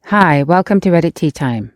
Hi, welcome to Reddit Tea Time.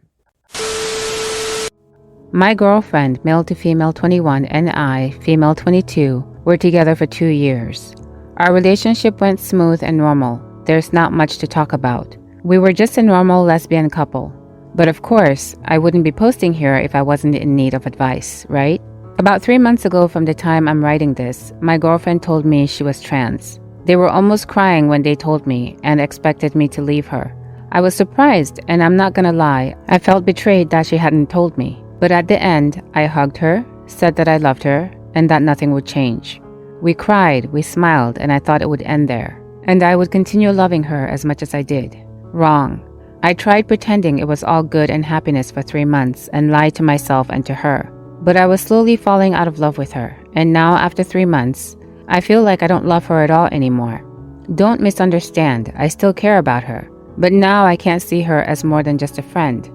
My girlfriend, male to female 21, and I, female 22, were together for 2 years. Our relationship went smooth and normal. There's not much to talk about. We were just a normal lesbian couple. But of course, I wouldn't be posting here if I wasn't in need of advice, right? About 3 months ago from the time I'm writing this, my girlfriend told me she was trans. They were almost crying when they told me and expected me to leave her. I was surprised, and I'm not gonna lie, I felt betrayed that she hadn't told me. But at the end, I hugged her, said that I loved her, and that nothing would change. We cried, we smiled, and I thought it would end there. And I would continue loving her as much as I did. Wrong. I tried pretending it was all good and happiness for 3 months and lied to myself and to her. But I was slowly falling out of love with her, and now after 3 months, I feel like I don't love her at all anymore. Don't misunderstand, I still care about her. But now I can't see her as more than just a friend.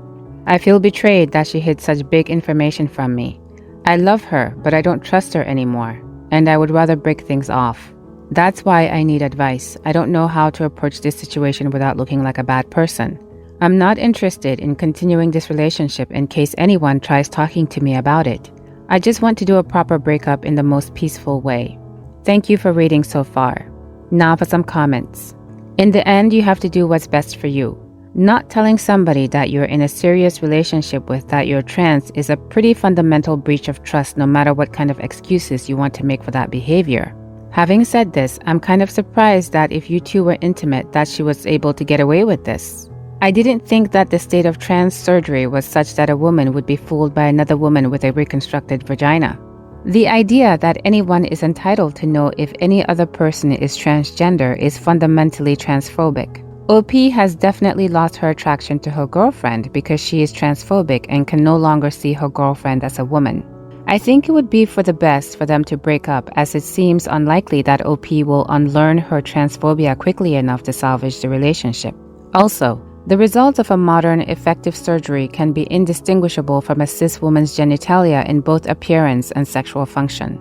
I feel betrayed that she hid such big information from me. I love her, but I don't trust her anymore, and I would rather break things off. That's why I need advice. I don't know how to approach this situation without looking like a bad person. I'm not interested in continuing this relationship in case anyone tries talking to me about it. I just want to do a proper breakup in the most peaceful way. Thank you for reading so far. Now for some comments. In the end, you have to do what's best for you. Not telling somebody that you're in a serious relationship with that you're trans is a pretty fundamental breach of trust no matter what kind of excuses you want to make for that behavior. Having said this, I'm kind of surprised that if you two were intimate that she was able to get away with this. I didn't think that the state of trans surgery was such that a woman would be fooled by another woman with a reconstructed vagina. The idea that anyone is entitled to know if any other person is transgender is fundamentally transphobic. OP has definitely lost her attraction to her girlfriend because she is transphobic and can no longer see her girlfriend as a woman. I think it would be for the best for them to break up, as it seems unlikely that OP will unlearn her transphobia quickly enough to salvage the relationship. Also, the results of a modern, effective surgery can be indistinguishable from a cis woman's genitalia in both appearance and sexual function.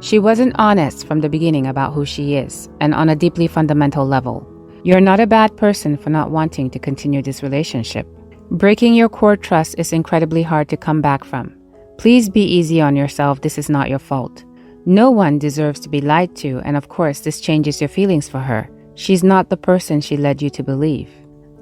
She wasn't honest from the beginning about who she is, and on a deeply fundamental level. You're not a bad person for not wanting to continue this relationship. Breaking your core trust is incredibly hard to come back from. Please be easy on yourself, this is not your fault. No one deserves to be lied to, and of course this changes your feelings for her. She's not the person she led you to believe.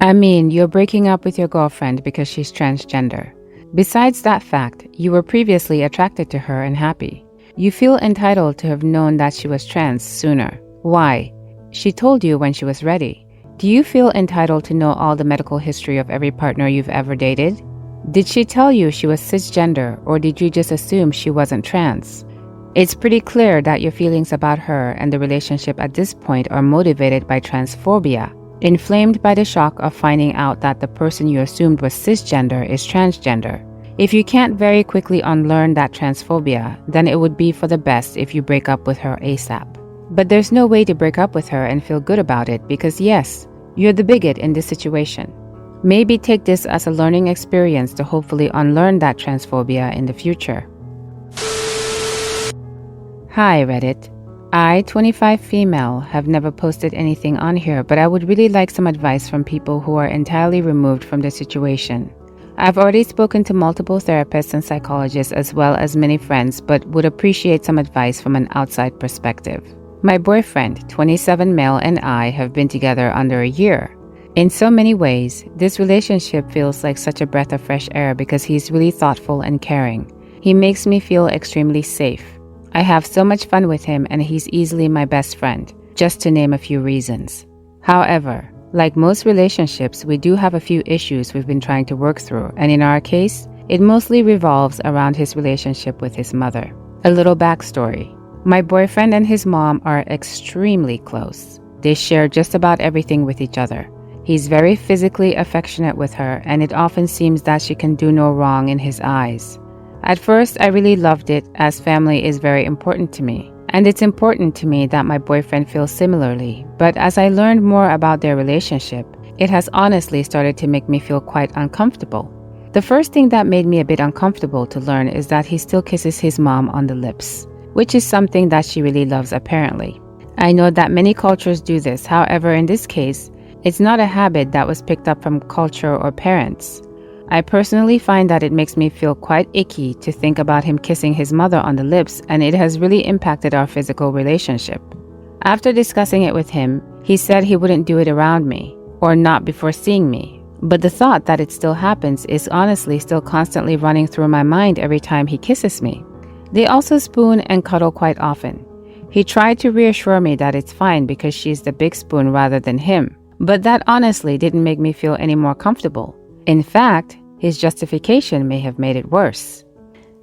I mean, you're breaking up with your girlfriend because she's transgender. Besides that fact, you were previously attracted to her and happy. You feel entitled to have known that she was trans sooner. Why? She told you when she was ready. Do you feel entitled to know all the medical history of every partner you've ever dated? Did she tell you she was cisgender, or did you just assume she wasn't trans? It's pretty clear that your feelings about her and the relationship at this point are motivated by transphobia, inflamed by the shock of finding out that the person you assumed was cisgender is transgender. If you can't very quickly unlearn that transphobia, then it would be for the best if you break up with her ASAP. But there's no way to break up with her and feel good about it because yes, you're the bigot in this situation. Maybe take this as a learning experience to hopefully unlearn that transphobia in the future. Hi Reddit. I, 25 female, have never posted anything on here, but I would really like some advice from people who are entirely removed from the situation. I've already spoken to multiple therapists and psychologists as well as many friends, but would appreciate some advice from an outside perspective. My boyfriend, 27 male, and I have been together under a year. In so many ways, this relationship feels like such a breath of fresh air because he's really thoughtful and caring. He makes me feel extremely safe. I have so much fun with him and he's easily my best friend, just to name a few reasons. However, like most relationships, we do have a few issues we've been trying to work through, and in our case, it mostly revolves around his relationship with his mother. A little backstory. My boyfriend and his mom are extremely close. They share just about everything with each other. He's very physically affectionate with her, and it often seems that she can do no wrong in his eyes. At first, I really loved it, as family is very important to me, and it's important to me that my boyfriend feels similarly. But as I learned more about their relationship, it has honestly started to make me feel quite uncomfortable. The first thing that made me a bit uncomfortable to learn is that he still kisses his mom on the lips, which is something that she really loves apparently. I know that many cultures do this, however in this case, It's not a habit that was picked up from culture or parents. I personally find that it makes me feel quite icky to think about him kissing his mother on the lips, and it has really impacted our physical relationship. After discussing it with him, he said he wouldn't do it around me, or not before seeing me. But the thought that it still happens is honestly still constantly running through my mind every time he kisses me. They also spoon and cuddle quite often. He tried to reassure me that it's fine because she's the big spoon rather than him, but that honestly didn't make me feel any more comfortable. In fact, his justification may have made it worse.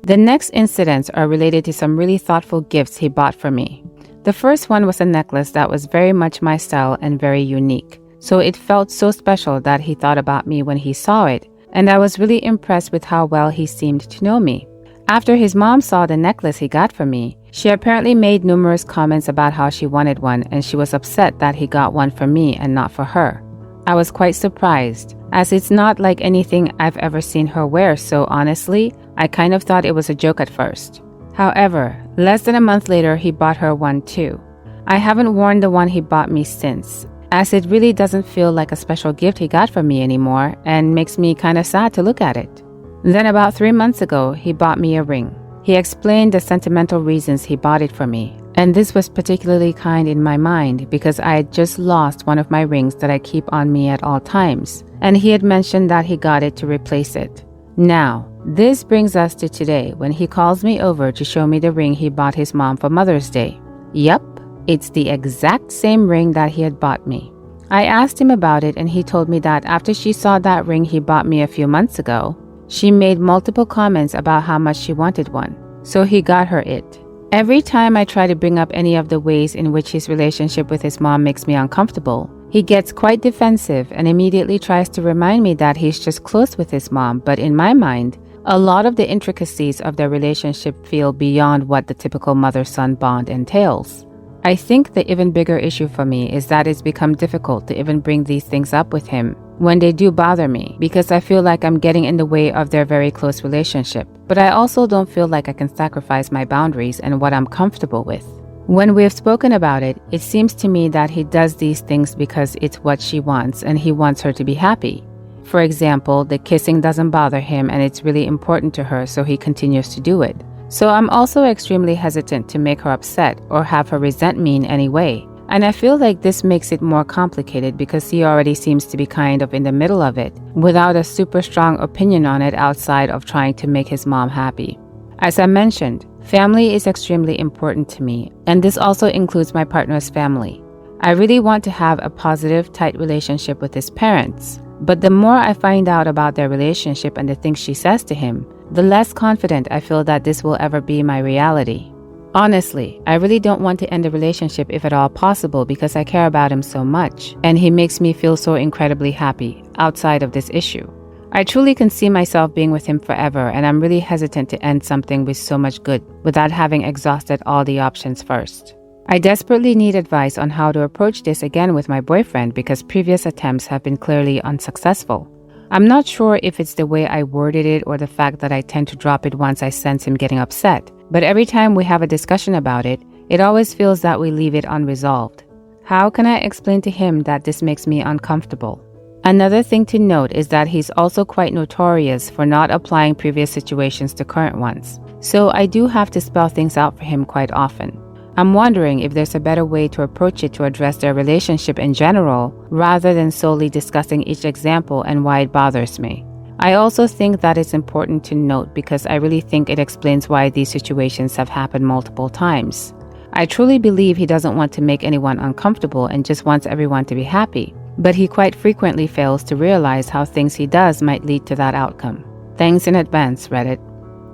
The next incidents are related to some really thoughtful gifts he bought for me. The first one was a necklace that was very much my style and very unique. So it felt so special that he thought about me when he saw it, and I was really impressed with how well he seemed to know me. After his mom saw the necklace he got for me, she apparently made numerous comments about how she wanted one, and she was upset that he got one for me and not for her. I was quite surprised, as it's not like anything I've ever seen her wear, so honestly, I kind of thought it was a joke at first. However, less than a month later, he bought her one too. I haven't worn the one he bought me since, as it really doesn't feel like a special gift he got for me anymore and makes me kind of sad to look at it. Then about 3 months ago, he bought me a ring. He explained the sentimental reasons he bought it for me, and this was particularly kind in my mind because I had just lost one of my rings that I keep on me at all times, and he had mentioned that he got it to replace it. Now, this brings us to today when he calls me over to show me the ring he bought his mom for Mother's Day. Yup. It's the exact same ring that he had bought me. I asked him about it, and he told me that after she saw that ring he bought me a few months ago, she made multiple comments about how much she wanted one, so he got her it. Every time I try to bring up any of the ways in which his relationship with his mom makes me uncomfortable, he gets quite defensive and immediately tries to remind me that he's just close with his mom, but in my mind, a lot of the intricacies of their relationship feel beyond what the typical mother-son bond entails. I think the even bigger issue for me is that it's become difficult to even bring these things up with him when they do bother me, because I feel like I'm getting in the way of their very close relationship. But I also don't feel like I can sacrifice my boundaries and what I'm comfortable with. When we've spoken about it, it seems to me that he does these things because it's what she wants and he wants her to be happy. For example, the kissing doesn't bother him and it's really important to her, so he continues to do it. So I'm also extremely hesitant to make her upset or have her resent me in any way. And I feel like this makes it more complicated because he already seems to be kind of in the middle of it, without a super strong opinion on it outside of trying to make his mom happy. As I mentioned, family is extremely important to me, and this also includes my partner's family. I really want to have a positive, tight relationship with his parents, but the more I find out about their relationship and the things she says to him, the less confident I feel that this will ever be my reality. Honestly, I really don't want to end the relationship if at all possible because I care about him so much, and he makes me feel so incredibly happy outside of this issue. I truly can see myself being with him forever, and I'm really hesitant to end something with so much good without having exhausted all the options first. I desperately need advice on how to approach this again with my boyfriend because previous attempts have been clearly unsuccessful. I'm not sure if it's the way I worded it or the fact that I tend to drop it once I sense him getting upset, but every time we have a discussion about it, it always feels that we leave it unresolved. How can I explain to him that this makes me uncomfortable? Another thing to note is that he's also quite notorious for not applying previous situations to current ones, so I do have to spell things out for him quite often. I'm wondering if there's a better way to approach it to address their relationship in general, rather than solely discussing each example and why it bothers me. I also think that it's important to note because I really think it explains why these situations have happened multiple times. I truly believe he doesn't want to make anyone uncomfortable and just wants everyone to be happy, but he quite frequently fails to realize how things he does might lead to that outcome. Thanks in advance, Reddit.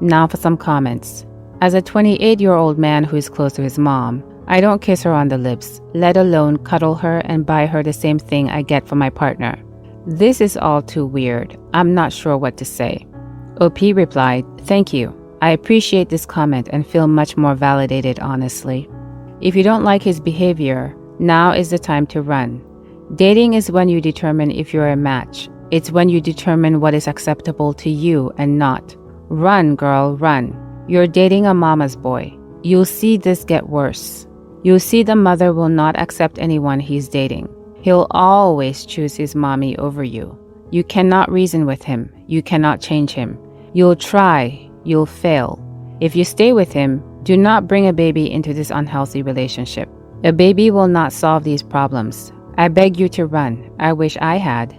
Now for some comments. As a 28-year-old man who is close to his mom, I don't kiss her on the lips, let alone cuddle her and buy her the same thing I get for my partner. This is all too weird. I'm not sure what to say. OP replied, "Thank you. I appreciate this comment and feel much more validated, honestly. If you don't like his behavior, now is the time to run. Dating is when you determine if you're a match. It's when you determine what is acceptable to you and not. Run, girl, run. You're dating a mama's boy. You'll see this get worse. You'll see the mother will not accept anyone he's dating. He'll always choose his mommy over you. You cannot reason with him. You cannot change him. You'll try. You'll fail. If you stay with him, do not bring a baby into this unhealthy relationship. A baby will not solve these problems. I beg you to run. I wish I had.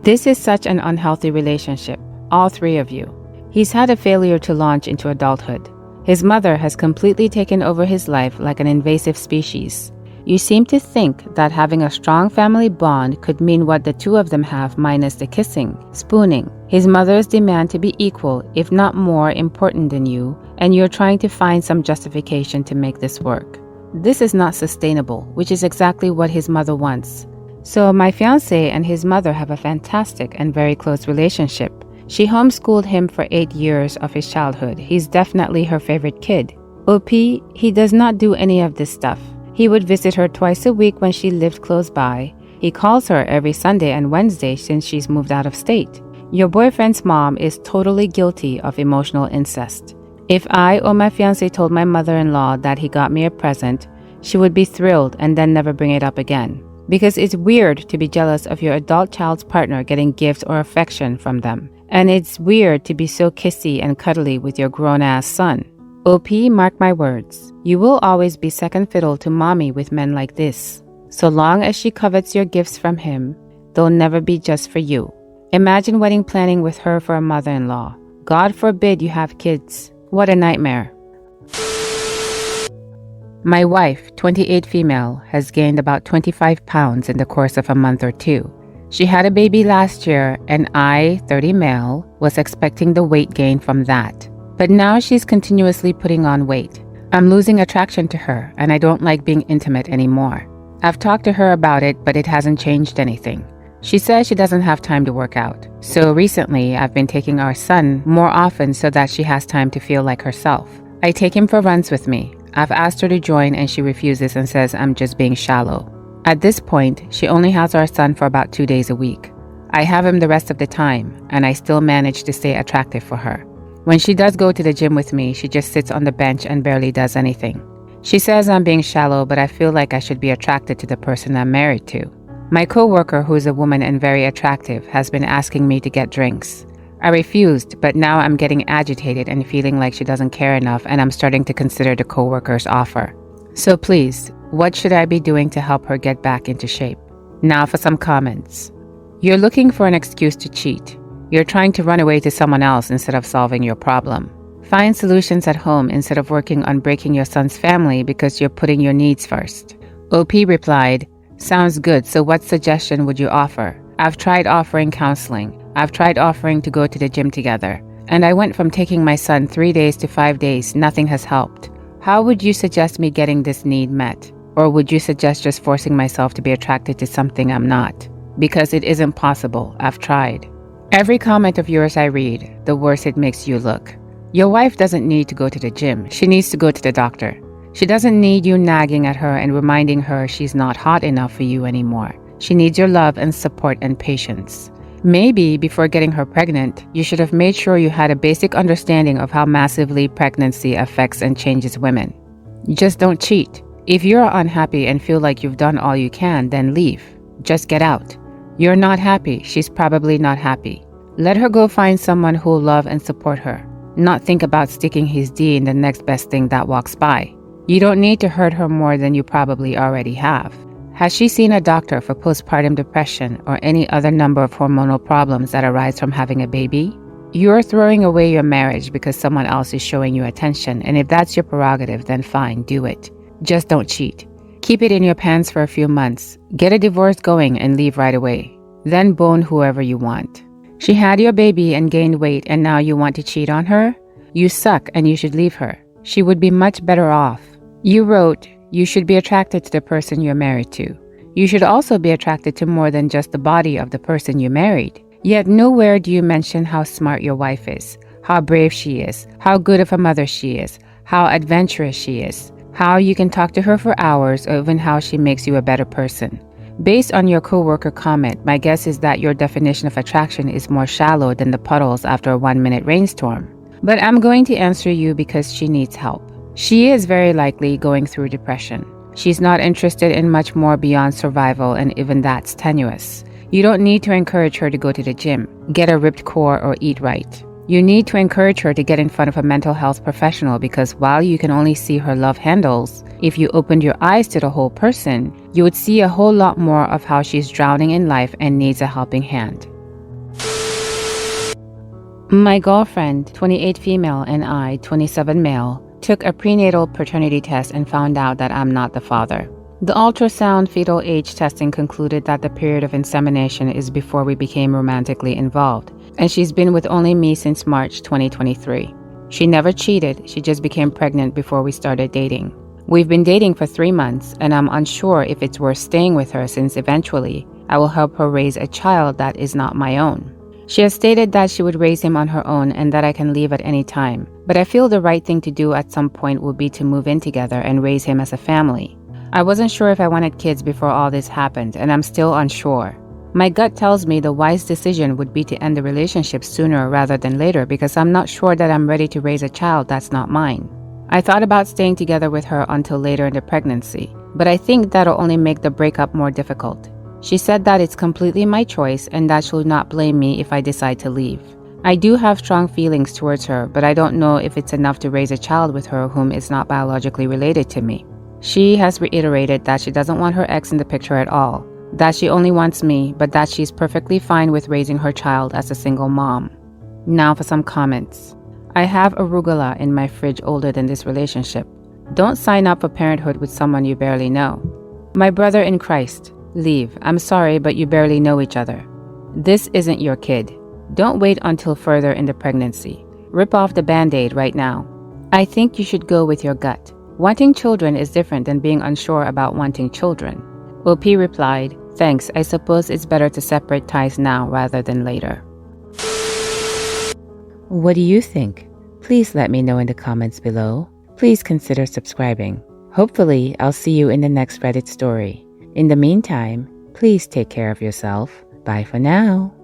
This is such an unhealthy relationship, all three of you. He's had a failure to launch into adulthood. His mother has completely taken over his life like an invasive species. You seem to think that having a strong family bond could mean what the two of them have minus the kissing, spooning. His mother's demand to be equal, if not more important than you, and you're trying to find some justification to make this work. This is not sustainable, which is exactly what his mother wants. So my fiancé and his mother have a fantastic and very close relationship. She homeschooled him for 8 years of his childhood. He's definitely her favorite kid. OP, he does not do any of this stuff. He would visit her twice a week when she lived close by. He calls her every Sunday and Wednesday since she's moved out of state. Your boyfriend's mom is totally guilty of emotional incest. If I or my fiancé told my mother-in-law that he got me a present, she would be thrilled and then never bring it up again. Because it's weird to be jealous of your adult child's partner getting gifts or affection from them. And it's weird to be so kissy and cuddly with your grown-ass son. OP, mark my words. You will always be second fiddle to mommy with men like this. So long as she covets your gifts from him, they'll never be just for you. Imagine wedding planning with her for a mother-in-law. God forbid you have kids. What a nightmare. My wife, 28 female, has gained about 25 pounds in the course of a month or two. She had a baby last year and I, 30 male, was expecting the weight gain from that. But now she's continuously putting on weight. I'm losing attraction to her and I don't like being intimate anymore. I've talked to her about it, but it hasn't changed anything. She says she doesn't have time to work out. So recently, I've been taking our son more often so that she has time to feel like herself. I take him for runs with me. I've asked her to join and she refuses and says I'm just being shallow. At this point, she only has our son for about 2 days a week. I have him the rest of the time, and I still manage to stay attractive for her. When she does go to the gym with me, she just sits on the bench and barely does anything. She says I'm being shallow, but I feel like I should be attracted to the person I'm married to. My coworker, who is a woman and very attractive, has been asking me to get drinks. I refused, but now I'm getting agitated and feeling like she doesn't care enough, and I'm starting to consider the coworker's offer. So please, what should I be doing to help her get back into shape? Now for some comments. You're looking for an excuse to cheat. You're trying to run away to someone else instead of solving your problem. Find solutions at home instead of working on breaking your son's family because you're putting your needs first. OP replied, sounds good, so what suggestion would you offer? I've tried offering counseling. I've tried offering to go to the gym together. And I went from taking my son 3 days to 5 days. Nothing has helped. How would you suggest me getting this need met? Or would you suggest just forcing myself to be attracted to something I'm not? Because it isn't possible. I've tried. Every comment of yours I read, the worse it makes you look. Your wife doesn't need to go to the gym. She needs to go to the doctor. She doesn't need you nagging at her and reminding her she's not hot enough for you anymore. She needs your love and support and patience. Maybe before getting her pregnant, you should have made sure you had a basic understanding of how massively pregnancy affects and changes women. Just don't cheat. If you're unhappy and feel like you've done all you can, then leave. Just get out. You're not happy. She's probably not happy. Let her go find someone who'll love and support her. Not think about sticking his D in the next best thing that walks by. You don't need to hurt her more than you probably already have. Has she seen a doctor for postpartum depression or any other number of hormonal problems that arise from having a baby? You're throwing away your marriage because someone else is showing you attention, and if that's your prerogative, then fine, do it. Just don't cheat. Keep it in your pants for a few months. Get a divorce going and leave right away. Then bone whoever you want. She had your baby and gained weight, and now you want to cheat on her? You suck and you should leave her. She would be much better off. You wrote, you should be attracted to the person you're married to. You should also be attracted to more than just the body of the person you married. Yet nowhere do you mention how smart your wife is, how brave she is, how good of a mother she is, how adventurous she is, how you can talk to her for hours, or even how she makes you a better person. Based on your coworker comment, my guess is that your definition of attraction is more shallow than the puddles after a 1-minute rainstorm. But I'm going to answer you because she needs help. She is very likely going through depression. She's not interested in much more beyond survival, and even that's tenuous. You don't need to encourage her to go to the gym, get a ripped core, or eat right. You need to encourage her to get in front of a mental health professional, because while you can only see her love handles, if you opened your eyes to the whole person, you would see a whole lot more of how she's drowning in life and needs a helping hand. My girlfriend, 28 female, and I, 27 male, took a prenatal paternity test and found out that I'm not the father. The ultrasound fetal age testing concluded that the period of insemination is before we became romantically involved, and she's been with only me since March 2023. She never cheated, she just became pregnant before we started dating. We've been dating for 3 months, and I'm unsure if it's worth staying with her, since eventually I will help her raise a child that is not my own. She has stated that she would raise him on her own and that I can leave at any time, but I feel the right thing to do at some point would be to move in together and raise him as a family. I wasn't sure if I wanted kids before all this happened, and I'm still unsure. My gut tells me the wise decision would be to end the relationship sooner rather than later, because I'm not sure that I'm ready to raise a child that's not mine. I thought about staying together with her until later in the pregnancy, but I think that'll only make the breakup more difficult. She said that it's completely my choice and that she'll not blame me if I decide to leave. I do have strong feelings towards her, but I don't know if it's enough to raise a child with her whom is not biologically related to me. She has reiterated that she doesn't want her ex in the picture at all, that she only wants me, but that she's perfectly fine with raising her child as a single mom. Now for some comments. I have arugula in my fridge older than this relationship. Don't sign up for parenthood with someone you barely know. My brother in Christ. Leave. I'm sorry, but you barely know each other. This isn't your kid. Don't wait until further in the pregnancy. Rip off the band-aid right now. I think you should go with your gut. Wanting children is different than being unsure about wanting children. OP replied, thanks, I suppose it's better to separate ties now rather than later. What do you think? Please let me know in the comments below. Please consider subscribing. Hopefully, I'll see you in the next Reddit story. In the meantime, please take care of yourself. Bye for now.